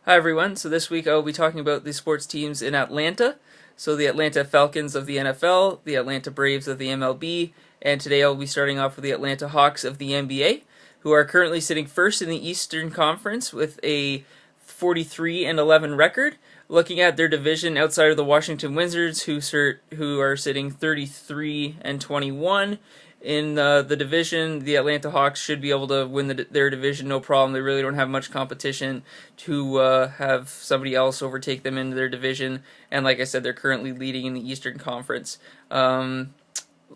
Hi everyone. So this week I will be talking about the sports teams in Atlanta. So the Atlanta Falcons of the NFL, the Atlanta Braves of the MLB, and today I'll be starting off with the Atlanta Hawks of the NBA, who are currently sitting first in the Eastern Conference with a 43-11 record. Looking at their division outside of the Washington Wizards, who are sitting 33-21 in the division, the Atlanta Hawks should be able to win their division no problem. They really don't have much competition to have somebody else overtake them into their division. And like I said, they're currently leading in the Eastern Conference.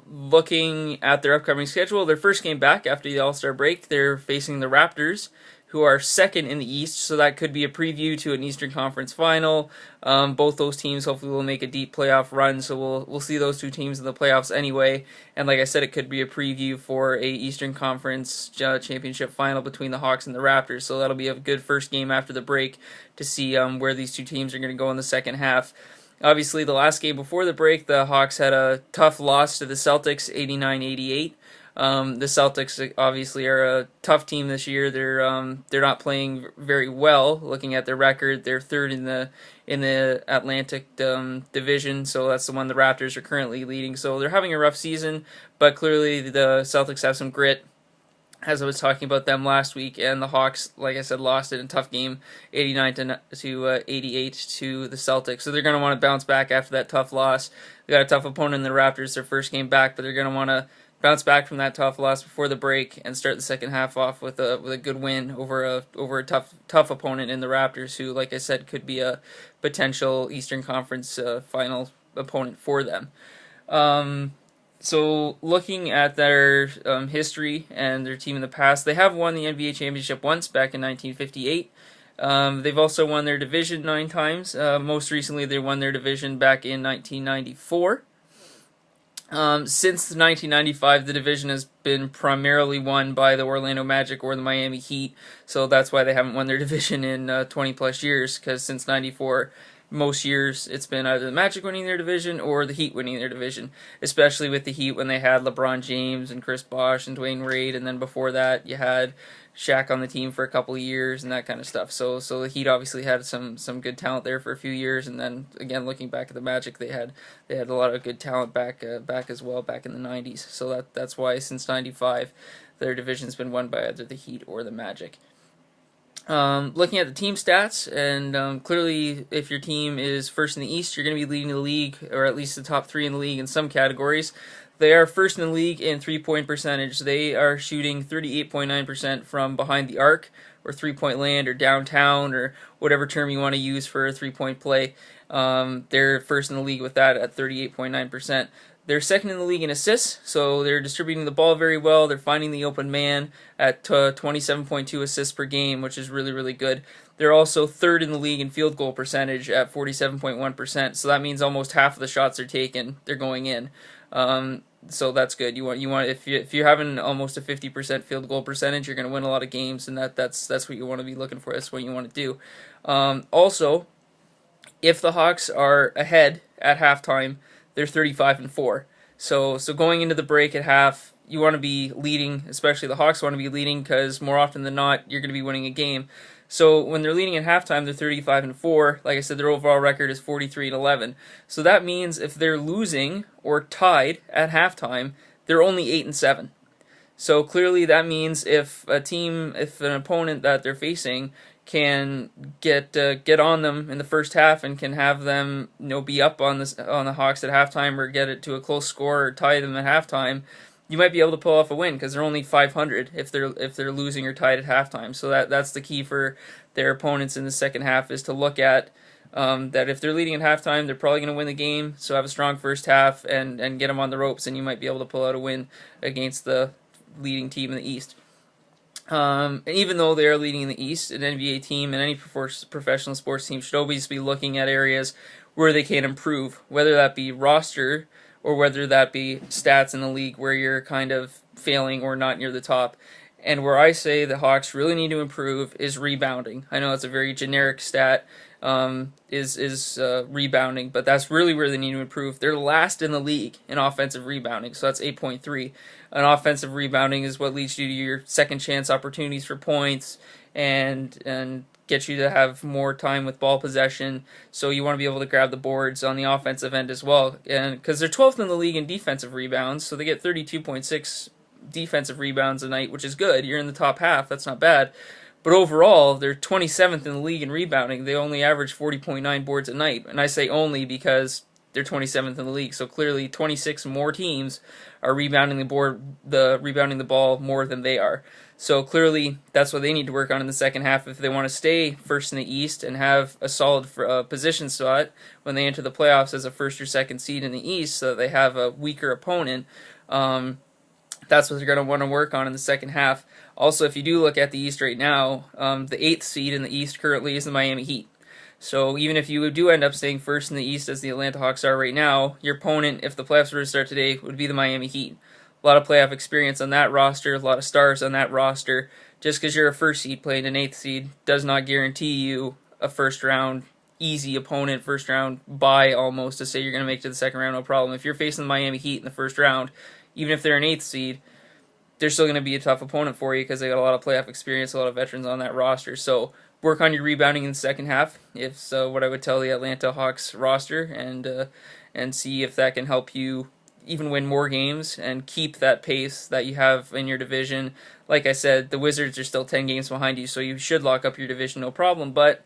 Looking at their upcoming schedule, their first game back after the All-Star break, they're facing the Raptors, who are second in the East, so that could be a preview to an Eastern Conference final. Both those teams hopefully will make a deep playoff run, so we'll see those two teams in the playoffs anyway. And like I said, it could be a preview for a Eastern Conference championship final between the Hawks and the Raptors, so that'll be a good first game after the break to see where these two teams are going to go in the second half. Obviously, the last game before the break, the Hawks had a tough loss to the Celtics, 89-88. The Celtics obviously are a tough team this year. They're not playing very well. Looking at their record, they're third in the Atlantic division, so that's the one the Raptors are currently leading. So they're having a rough season, but clearly the Celtics have some grit, as I was talking about them last week, and the Hawks, like I said, lost it in a tough game, 89-88 to the Celtics. So they're going to want to bounce back after that tough loss. They got a tough opponent in the Raptors, their first game back, but they're going to want to bounce back from that tough loss before the break and start the second half off with a good win over a tough opponent in the Raptors, who, like I said, could be a potential Eastern Conference final opponent for them. So looking at their history and their team in the past, they have won the NBA championship once back in 1958. They've also won their division 9 times. Most recently, they won their division back in 1994. Since 1995, the division has been primarily won by the Orlando Magic or the Miami Heat, so that's why they haven't won their division in 20 plus years, because since 94, most years it's been either the Magic winning their division or the Heat winning their division, especially with the Heat when they had LeBron James and Chris Bosh and Dwayne Wade, and then before that you had Shaq on the team for a couple of years and that kind of stuff. So the Heat obviously had some good talent there for a few years, and then again looking back at the Magic, they had a lot of good talent back as well back in the 90s. So that's why since 95 their division's been won by either the Heat or the Magic. Looking at the team stats, and clearly if your team is first in the East, you're going to be leading the league, or at least the top 3 in the league in some categories. They are first in the league in three-point percentage. They are shooting 38.9% from behind the arc, or three-point land, or downtown, or whatever term you want to use for a three-point play. They're first in the league with that at 38.9%. They're second in the league in assists, so they're distributing the ball very well. They're finding the open man at 27.2 assists per game, which is really, really good. They're also third in the league in field goal percentage at 47.1%, so that means almost half of the shots they're taking, they're going in. So that's good. You want if you're having almost a 50% field goal percentage, you're going to win a lot of games, and that's what you want to be looking for. That's what you want to do. Also, if the Hawks are ahead at halftime, they're 35-4. So going into the break at half, you want to be leading, especially the Hawks want to be leading, because more often than not, you're going to be winning a game. So when they're leading at halftime, they're 35-4. Like I said, their overall record is 43-11. So that means if they're losing or tied at halftime, they're only 8-7. So clearly that means if an opponent that they're facing can get on them in the first half and can have them be up on the Hawks at halftime, or get it to a close score, or tie them at halftime, you might be able to pull off a win, because they're only 500 if they're losing or tied at halftime. So that's the key for their opponents in the second half, is to look at that if they're leading at halftime, they're probably going to win the game. So have a strong first half and get them on the ropes, and you might be able to pull out a win against the leading team in the East. Even though they are leading in the East, an NBA team and any professional sports team should always be looking at areas where they can improve, whether that be roster or whether that be stats in the league where you're kind of failing or not near the top. And where I say the Hawks really need to improve is rebounding. I know it's a very generic stat, is rebounding, but that's really where they need to improve. They're last in the league in offensive rebounding, so that's 8.3. And offensive rebounding is what leads you to your second chance opportunities for points and get you to have more time with ball possession. So you want to be able to grab the boards on the offensive end as well, and because they're 12th in the league in defensive rebounds, so they get 32.6 defensive rebounds a night, which is good. You're in the top half. That's not bad. But overall, they're 27th in the league in rebounding. They only average 40.9 boards a night. And I say only because they're 27th in the league. So clearly 26 more teams are rebounding the ball more than they are. So clearly that's what they need to work on in the second half if they want to stay first in the East and have a solid position slot when they enter the playoffs as a first or second seed in the East, so that they have a weaker opponent. That's what they're going to want to work on in the second half. Also, if you do look at the East right now, the 8th seed in the East currently is the Miami Heat. So even if you do end up staying first in the East as the Atlanta Hawks are right now, your opponent, if the playoffs were to start today, would be the Miami Heat. A lot of playoff experience on that roster, a lot of stars on that roster. Just because you're a first seed playing an 8th seed does not guarantee you a first round easy opponent, first round bye almost, to say you're going to make it to the second round, no problem. If you're facing the Miami Heat in the first round, even if they're an 8th seed, they're still going to be a tough opponent for you because they got a lot of playoff experience, a lot of veterans on that roster. So work on your rebounding in the second half. If so, what I would tell the Atlanta Hawks roster, and see if that can help you even win more games and keep that pace that you have in your division. Like I said, the Wizards are still 10 games behind you, so you should lock up your division no problem. But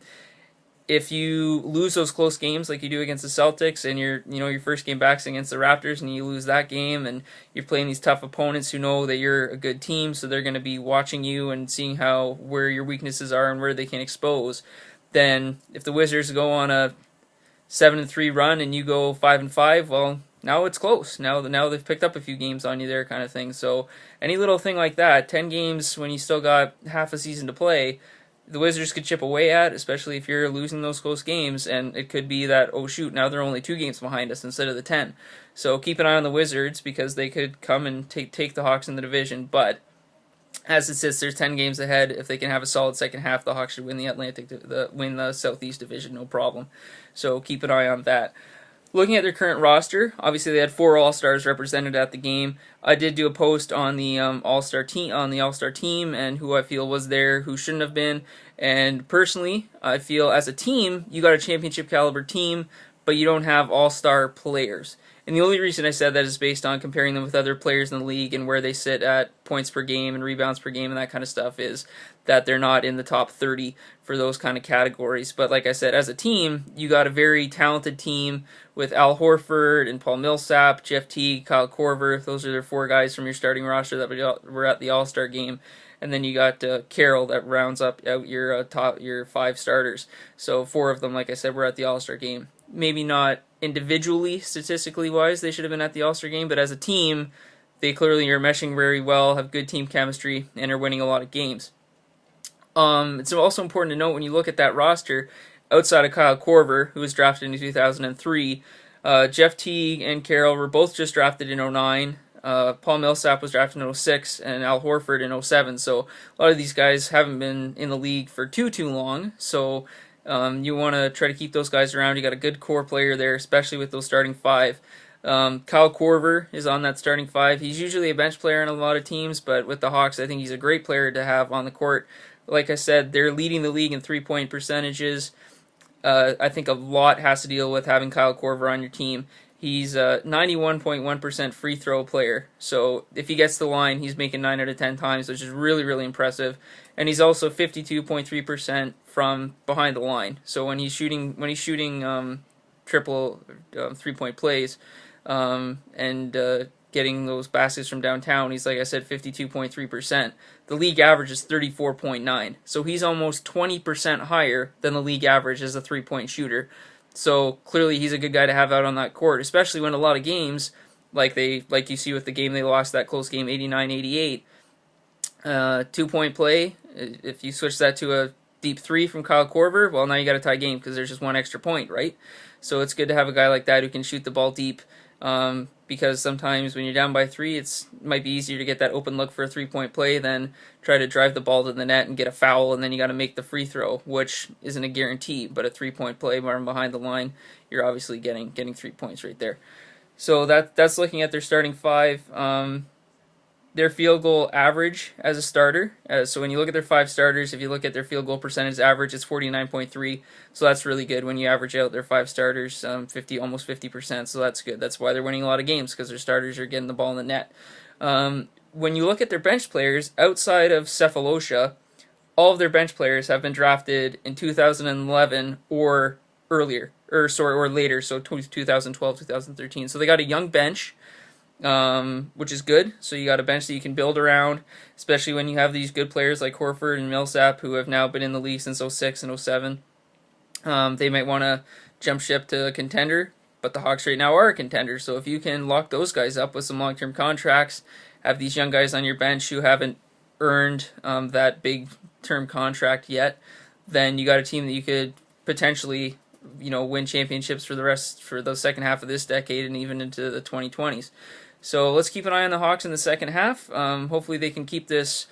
if you lose those close games like you do against the Celtics, and your first game back's against the Raptors, and you lose that game, and you're playing these tough opponents who know that you're a good team, so they're going to be watching you and seeing where your weaknesses are and where they can expose. Then if the Wizards go on a 7-3 run and you go 5-5, well, now it's close. Now they've picked up a few games on you there, kind of thing. So any little thing like that, 10 games when you still got half a season to play, the Wizards could chip away at, especially if you're losing those close games, and it could be that, oh shoot, now they're only 2 games behind us instead of the 10. So keep an eye on the Wizards, because they could come and take the Hawks in the division, but as it sits, there's 10 games ahead. If they can have a solid second half, the Hawks should win the Southeast Division, no problem. So keep an eye on that. Looking at their current roster, obviously they had 4 All-Stars represented at the game. I did do a post on the All-Star team and who I feel was there, who shouldn't have been. And personally, I feel as a team, you got a championship caliber team, but you don't have All-Star players. And the only reason I said that is based on comparing them with other players in the league and where they sit at points per game and rebounds per game and that kind of stuff, is that they're not in the top 30 for those kind of categories. But like I said, as a team, you got a very talented team with Al Horford and Paul Millsap, Jeff Teague, Kyle Korver. Those are their 4 guys from your starting roster that were at the All-Star game. And then you got Carroll that rounds up out your 5 starters. So 4 of them, like I said, were at the All-Star game. Maybe not individually, statistically wise, they should have been at the All-Star game, but as a team, they clearly are meshing very well, have good team chemistry, and are winning a lot of games. It's also important to note when you look at that roster, outside of Kyle Korver, who was drafted in 2003, Jeff Teague and Carroll were both just drafted in 2009. Paul Millsap was drafted in 2006, and Al Horford in 2007. So a lot of these guys haven't been in the league for too long. So you want to try to keep those guys around. You got a good core player there, especially with those starting 5. Kyle Korver is on that starting 5. He's usually a bench player on a lot of teams, but with the Hawks, I think he's a great player to have on the court. Like I said, they're leading the league in 3-point percentages. I think a lot has to deal with having Kyle Korver on your team. He's a 91.1% free throw player. So if he gets the line, he's making 9 out of 10 times, which is really, really impressive. And he's also 52.3% from behind the line. So when he's shooting triple 3-point plays and getting those baskets from downtown, he's, like I said, 52.3%. The league average is 34.9. So he's almost 20% higher than the league average as a 3-point shooter. So clearly he's a good guy to have out on that court, especially when a lot of games, like you see with the game they lost, that close game 89-88, 2-point play, if you switch that to a deep 3 from Kyle Korver, well, now you got a tie game because there's just 1 extra point, right? So it's good to have a guy like that who can shoot the ball deep, because sometimes when you're down by 3, it might be easier to get that open look for a 3-point play than try to drive the ball to the net and get a foul, and then you got to make the free throw, which isn't a guarantee. But a 3-point play from behind the line, you're obviously getting 3 points right there. So that's looking at their starting 5. their field goal average as a starter. So when you look at their 5 starters, if you look at their field goal percentage average, it's 49.3. So that's really good when you average out their 5 starters, almost 50%. So that's good. That's why they're winning a lot of games, because their starters are getting the ball in the net. When you look at their bench players, outside of Cephalosha, all of their bench players have been drafted in 2011 or earlier, or later, so 2012, 2013. So they got a young bench, which is good. So you got a bench that you can build around, especially when you have these good players like Horford and Millsap, who have now been in the league since 06 and 07. They might want to jump ship to a contender, but the Hawks right now are a contender. So if you can lock those guys up with some long-term contracts, have these young guys on your bench who haven't earned that big-term contract yet, then you got a team that you could potentially, win championships for the second half of this decade and even into the 2020s. So let's keep an eye on the Hawks in the second half. Hopefully they can keep this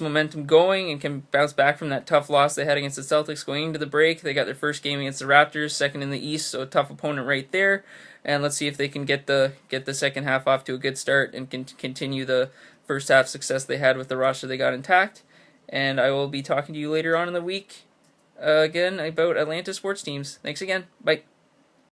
momentum going and can bounce back from that tough loss they had against the Celtics going into the break. They got their first game against the Raptors, second in the East, so a tough opponent right there. And let's see if they can get the second half off to a good start and can continue the first half success they had with the roster they got intact. And I will be talking to you later on in the week again about Atlanta sports teams. Thanks again. Bye.